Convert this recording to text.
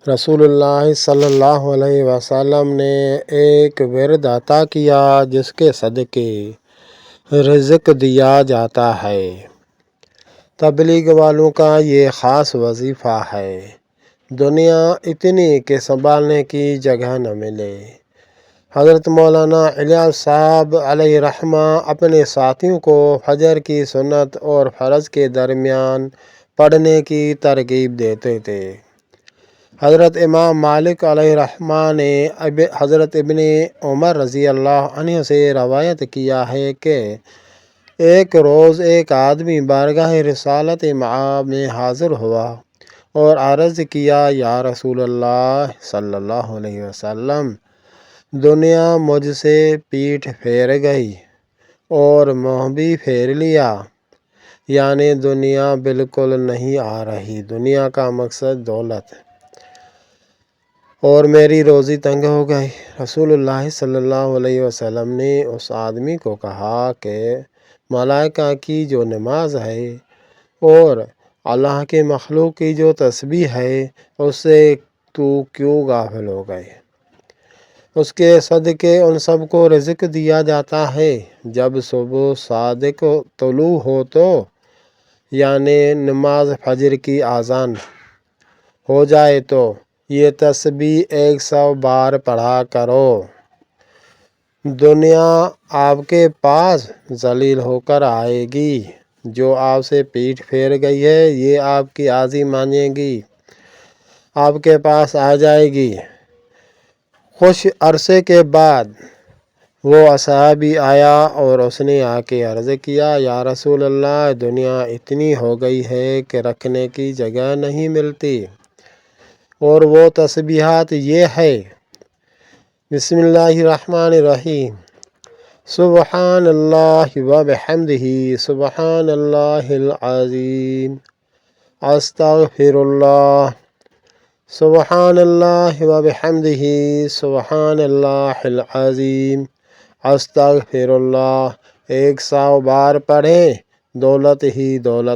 رسول اللہ صلی اللہ علیہ وسلم نے ایک ورد عطا کیا جس کے صدقے رزق دیا جاتا ہے۔ تبلیغ والوں کا یہ خاص وظیفہ ہے۔ دنیا اتنی کہ سنبھالنے کی جگہ نہ ملے۔ حضرت مولانا الیاس صاحب علیہ رحمہ اپنے ساتھیوں کو فجر کی سنت اور فرض کے درمیان پڑھنے کی ترغیب دیتے تھے۔ حضرت امام مالک علیہ رحمہ نے حضرت ابن عمر رضی اللہ عنہ سے روایت کیا ہے کہ ایک روز ایک آدمی بارگاہ رسالت معاب میں حاضر ہوا اور عرض کیا، یا رسول اللہ صلی اللہ علیہ وسلم، دنیا مجھ سے پیٹھ پھیر گئی اور منہ بھی پھیر لیا، یعنی دنیا بالکل نہیں آ رہی، دنیا کا مقصد دولت، اور میری روزی تنگ ہو گئی۔ رسول اللہ صلی اللہ علیہ وسلم نے اس آدمی کو کہا کہ ملائکہ کی جو نماز ہے اور اللہ کے مخلوق کی جو تسبیح ہے اس سے تو کیوں غافل ہو گئے؟ اس کے صدقے ان سب کو رزق دیا جاتا ہے۔ جب صبح صادق طلوع ہو تو یعنی نماز فجر کی اذان ہو جائے تو یہ تسبیح 100 بار پڑھا کرو۔ دنیا آپ کے پاس ذلیل ہو کر آئے گی، جو آپ سے پیٹھ پھیر گئی ہے یہ آپ کی عاجزی مانے گی، آپ کے پاس آ جائے گی۔ کچھ عرصے کے بعد وہ اصحابی آیا اور اس نے آ کے عرض کیا، یا رسول اللہ، دنیا اتنی ہو گئی ہے کہ رکھنے کی جگہ نہیں ملتی، اور وہ تسبیحات یہ ہے: بسم اللہ الرحمن الرحیم، سبحان اللہ و بحمدہ، سبحان اللہ العظیم، استغفر اللہ، سبحان اللہ و بحمدہ، سبحان اللہ العظیم، استغفر اللہ۔ 100 بار پڑھیں، دولت ہی دولت